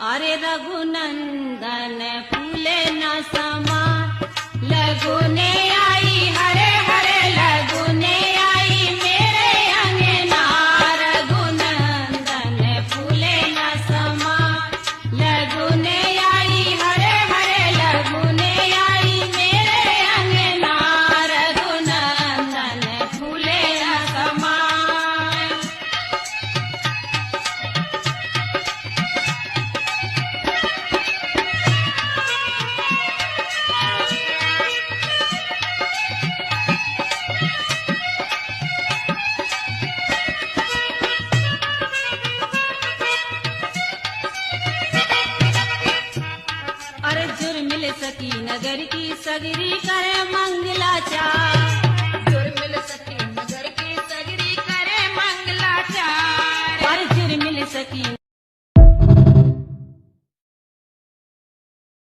अरे रघुनंदन फूले न समा लगुने आई हरे हरे लगुने आई मेरे अंगना रघुनंदन फूले न समा लगुने आई हरे हरे लगुने आई मेरे अंगना रघुनंदन फूले न समा। अरे जुर्मिल सकी नगर की सगरी करे मंगलाचार जुर्मिल सखी नगर की सगरी करे मंगलाचार। अरे जुर्मिल सकी